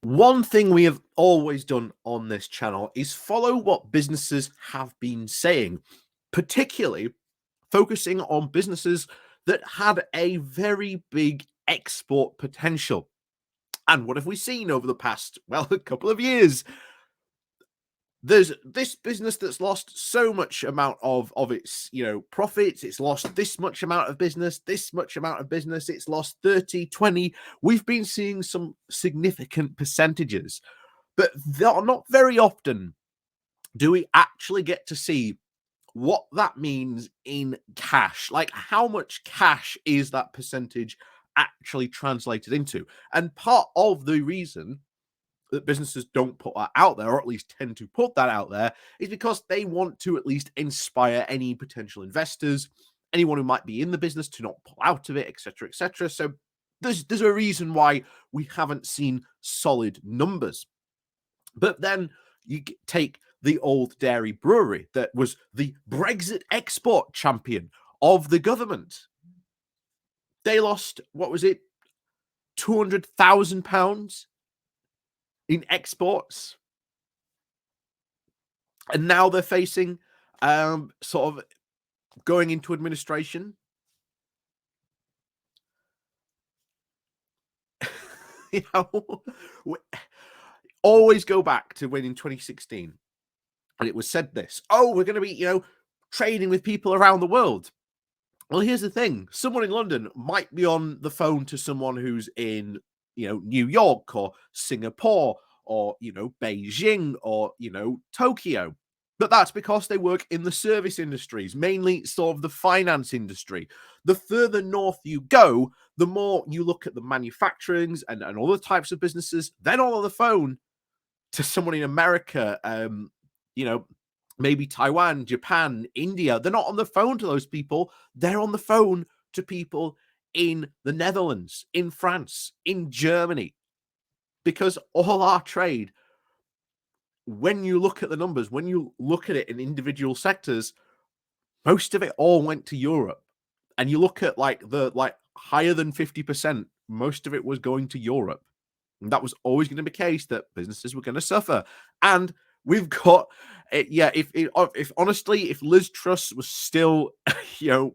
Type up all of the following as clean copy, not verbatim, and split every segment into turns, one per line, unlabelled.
One thing we have always done on this channel is follow what businesses have been saying, particularly focusing on businesses that had a very big export potential. And what have we seen over the past, well, a couple of years? There's this business that's lost so much amount of its profits. It's lost this much amount of business, it's lost 30, 20. We've been seeing some significant percentages, but not very often do we actually get to see what that means in cash. Like, how much cash is that percentage actually translated into? And part of the reason that businesses don't put that out there, or at least tend to put that out there, is because they want to at least inspire any potential investors, anyone who might be in the business, to not pull out of it, etc., etc. So there's a reason why we haven't seen solid numbers. But then you take the Old Dairy Brewery that was the Brexit export champion of the government. They lost, what was it, £200,000 in exports, and now they're facing sort of going into administration. You know, always go back to when in 2016, and it was said this: oh, we're going to be trading with people around the world. Well, here's the thing: someone in London might be on the phone to someone who's in New York or Singapore or Beijing or Tokyo. But that's because they work in the service industries, mainly sort of the finance industry. The further north you go, the more you look at the manufacturings and other types of businesses, then on the phone to someone in America, maybe Taiwan, Japan, India. They're not on the phone to those people. They're on the phone to people in the Netherlands, in France, in Germany. Because all our trade, when you look at the numbers, when you look at it in individual sectors, most of it all went to Europe. And you look at the higher than 50%, most of it was going to Europe. And that was always going to be the case, that businesses were going to suffer. And we've got if honestly, if Liz Truss was still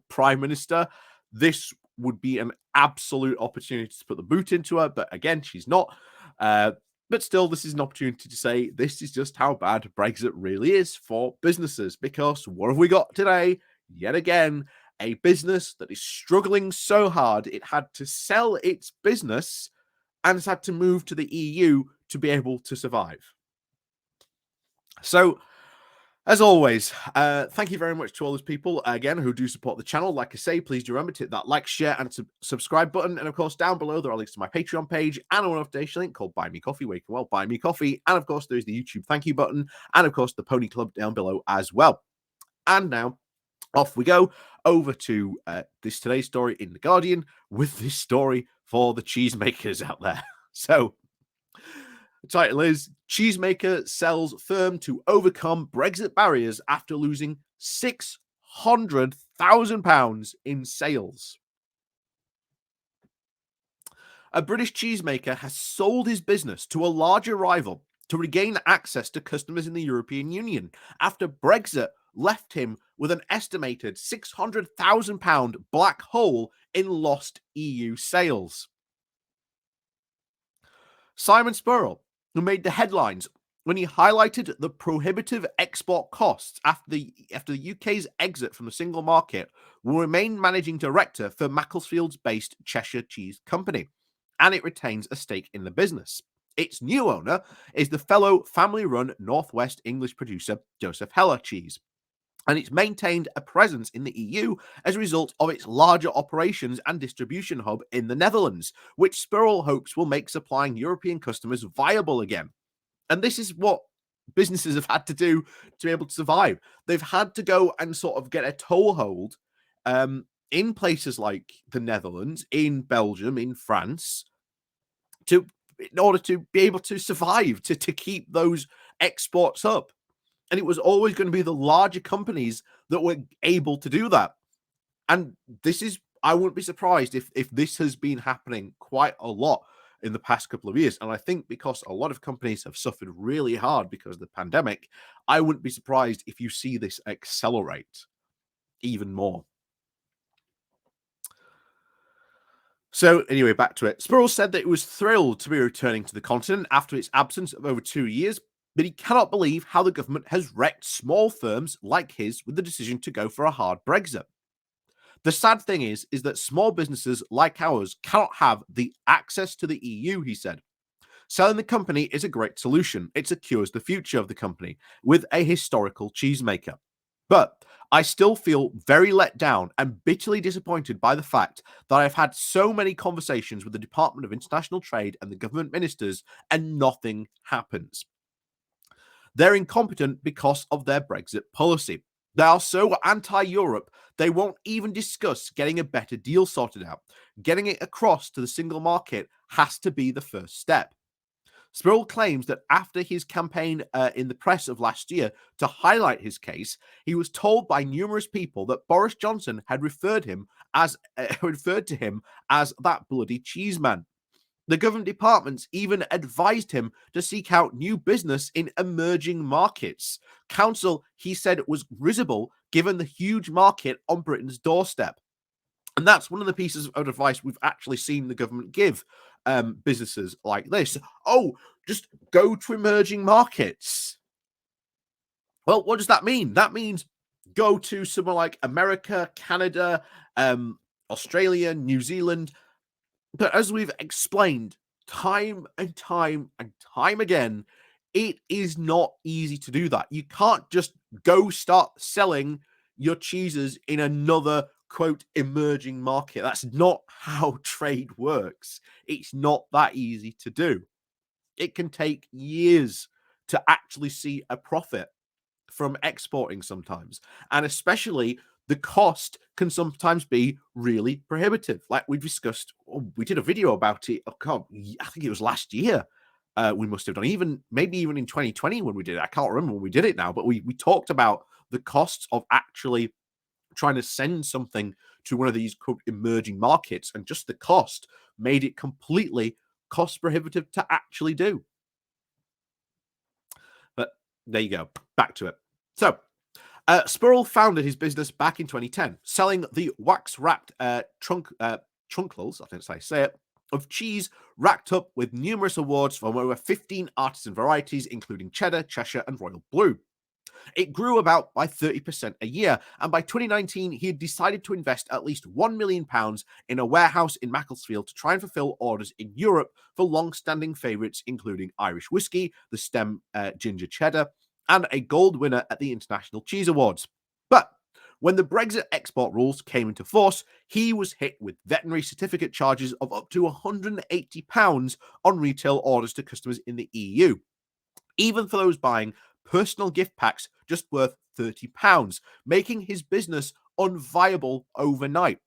prime minister, this would be an absolute opportunity to put the boot into her. But again, she's not. But still, this is an opportunity to say this is just how bad Brexit really is for businesses. Because what have we got today? Yet again, a business that is struggling so hard it had to sell its business and has had to move to the EU to be able to survive. So, as always, thank you very much to all those people, again, who do support the channel. Like I say, please do remember to hit that like, share, and subscribe button. And, of course, down below, there are links to my Patreon page and a one-off donation link called Buy Me Coffee, where you can, buy me coffee. And, of course, there's the YouTube thank you button. And, of course, the Pony Club down below as well. And now, off we go over to this today's story in The Guardian, with this story for the cheesemakers out there. So, the title is: Cheesemaker sells firm to overcome Brexit barriers after losing £600,000 in sales. A British cheesemaker has sold his business to a larger rival to regain access to customers in the European Union after Brexit left him with an estimated £600,000 black hole in lost EU sales. Simon Spurrell, who made the headlines when he highlighted the prohibitive export costs after the UK's exit from the single market, will remain managing director for Macclesfield-based Cheshire Cheese Company, and it retains a stake in the business. Its new owner is the fellow family-run Northwest English producer Joseph Heller Cheese, and it's maintained a presence in the EU as a result of its larger operations and distribution hub in the Netherlands, which Spurrell hopes will make supplying European customers viable again. And this is what businesses have had to do to be able to survive. They've had to go and sort of get a toehold in places like the Netherlands, in Belgium, in France, in order to be able to survive, to keep those exports up. And it was always going to be the larger companies that were able to do that. And this is, I wouldn't be surprised if this has been happening quite a lot in the past couple of years. And I think because a lot of companies have suffered really hard because of the pandemic, I wouldn't be surprised if you see this accelerate even more. So anyway, back to it. Spurl said that it was thrilled to be returning to the continent after its absence of over 2 years, but he cannot believe how the government has wrecked small firms like his with the decision to go for a hard Brexit. The sad thing is that small businesses like ours cannot have the access to the EU, he said. Selling the company is a great solution. It secures the future of the company with a historical cheesemaker. But I still feel very let down and bitterly disappointed by the fact that I've had so many conversations with the Department of International Trade and the government ministers and nothing happens. They're incompetent because of their Brexit policy. They are so anti-Europe, they won't even discuss getting a better deal sorted out. Getting it across to the single market has to be the first step. Spurl claims that after his campaign in the press of last year to highlight his case, he was told by numerous people that Boris Johnson had referred to him as that bloody cheese man. The government departments even advised him to seek out new business in emerging markets. Council, he said, was risible given the huge market on Britain's doorstep. And that's one of the pieces of advice we've actually seen the government give businesses like this. Oh, just go to emerging markets. Well, what does that mean? That means go to somewhere like America, Canada, Australia, New Zealand. But as we've explained time and time and time again, it is not easy to do that. You can't just go start selling your cheeses in another quote emerging market. That's not how trade works. It's not that easy to do. It can take years to actually see a profit from exporting sometimes. And especially the cost can sometimes be really prohibitive. Like we discussed, we did a video about it. Oh God, I think it was last year. We must have done maybe even in 2020 when we did it. I can't remember when we did it now, but we talked about the costs of actually trying to send something to one of these emerging markets, and just the cost made it completely cost prohibitive to actually do. But there you go. Back to it. So Spurl founded his business back in 2010, selling the wax-wrapped trunklers, I think that's how I say it, of cheese racked up with numerous awards from over 15 artisan varieties, including cheddar, Cheshire, and royal blue. It grew about by 30% a year, and by 2019, he had decided to invest at least £1 million in a warehouse in Macclesfield to try and fulfill orders in Europe for long-standing favourites, including Irish whiskey, the stem ginger cheddar, and a gold winner at the International Cheese Awards. But when the Brexit export rules came into force, he was hit with veterinary certificate charges of up to £180 on retail orders to customers in the EU, even for those buying personal gift packs just worth £30, making his business unviable overnight.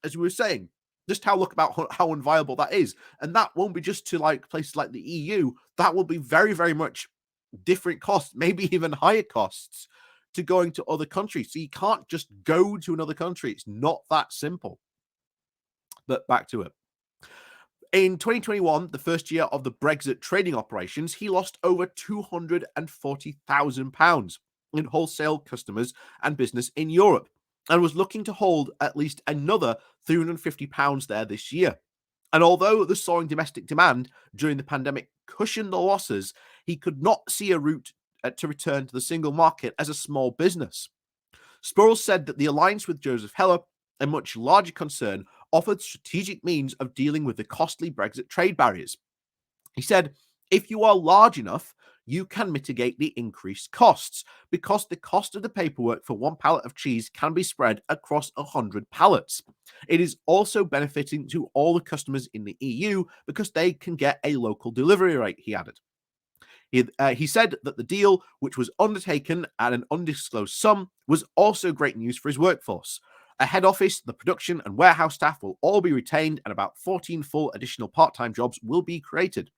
As we were saying, just look about how unviable that is. And that won't be just to like places like the EU. That will be very, very much different costs, maybe even higher costs to going to other countries. So you can't just go to another country. It's not that simple. But back to it. In 2021, the first year of the Brexit trading operations, he lost over £240,000 in wholesale customers and business in Europe, and was looking to hold at least another £350 there this year. And although the soaring domestic demand during the pandemic cushioned the losses, he could not see a route to return to the single market as a small business. Spurl said that the alliance with Joseph Heller, a much larger concern, offered strategic means of dealing with the costly Brexit trade barriers. He said, if you are large enough, you can mitigate the increased costs because the cost of the paperwork for one pallet of cheese can be spread across 100 pallets. It is also benefiting to all the customers in the EU because they can get a local delivery rate, he added. He said that the deal, which was undertaken at an undisclosed sum, was also great news for his workforce. A head office, the production and warehouse staff will all be retained, and about 14 full additional part-time jobs will be created.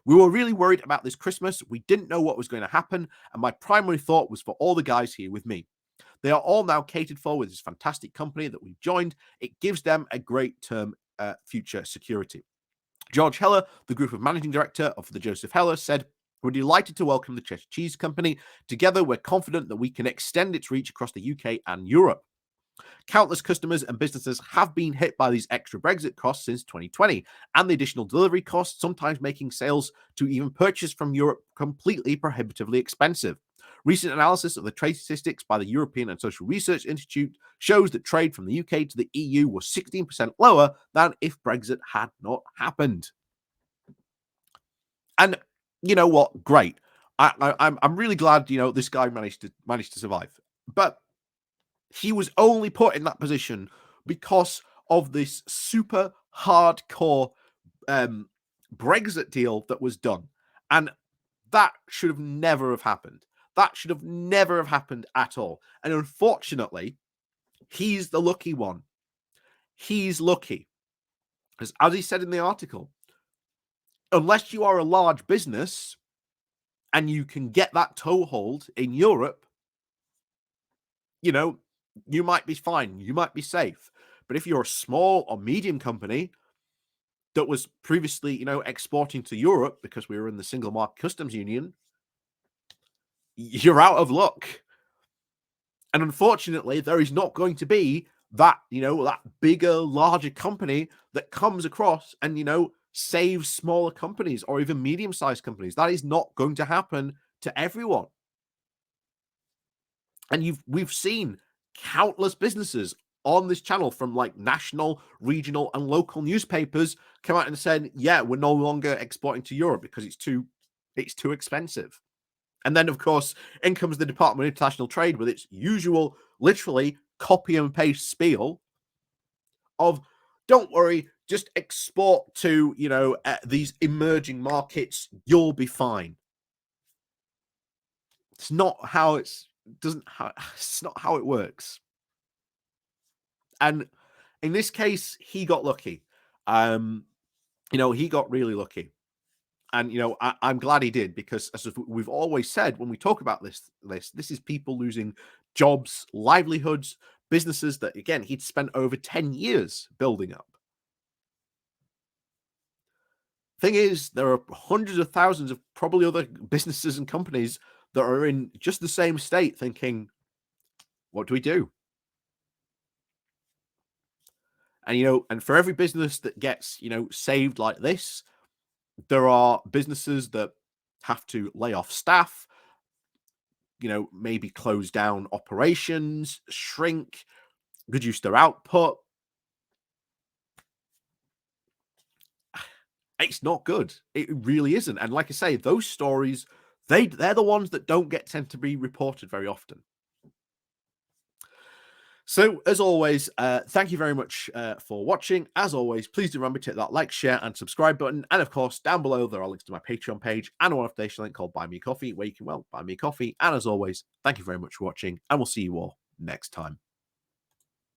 We were really worried about this Christmas. We didn't know what was going to happen, and my primary thought was for all the guys here with me. They are all now catered for with this fantastic company that we joined. It gives them a great term future security. George Heller, the group of managing director of the Joseph Heller, said, "We're delighted to welcome the Cheshire Cheese Company. Together, we're confident that we can extend its reach across the UK and Europe. Countless customers and businesses have been hit by these extra Brexit costs since 2020, and the additional delivery costs, sometimes making sales to even purchase from Europe completely prohibitively expensive. Recent analysis of the trade statistics by the European and Social Research Institute shows that trade from the UK to the EU was 16% lower than if Brexit had not happened." And you know what? Great. I'm really glad this guy managed to survive. But he was only put in that position because of this super hardcore um, Brexit deal that was done, and that should have never have happened. That should have never have happened at all. And unfortunately, he's the lucky one. He's lucky because, as he said in the article, unless you are a large business and you can get that toehold in Europe, you know, you might be fine. You might be safe. But if you're a small or medium company that was previously, exporting to Europe because we were in the single market customs union, you're out of luck. And unfortunately, there is not going to be that bigger, larger company that comes across and, saves smaller companies or even medium-sized companies. That is not going to happen to everyone. And we've seen countless businesses on this channel, from like national, regional, and local newspapers, come out and said, "Yeah, we're no longer exporting to Europe because it's too expensive." And then, of course, in comes the Department of International Trade with its usual, literally copy and paste spiel of, "Don't worry, just export to these emerging markets. You'll be fine." It's not how it's not how it works. And in this case, he got lucky. He got really lucky. And I'm glad he did, because as we've always said when we talk about this is people losing jobs, livelihoods, businesses that, again, he'd spent over 10 years building up. Thing is, there are hundreds of thousands of probably other businesses and companies that are in just the same state thinking, what do we do? And for every business that gets, saved like this, there are businesses that have to lay off staff, maybe close down operations, shrink, reduce their output. It's not good. It really isn't. And like I say, those stories, they're the ones that don't tend to be reported very often. So, as always, thank you very much for watching. As always, please do remember to hit that like, share, and subscribe button. And of course, down below, there are links to my Patreon page and a one-off link called Buy Me a Coffee, where you can, buy me a coffee. And as always, thank you very much for watching, and we'll see you all next time.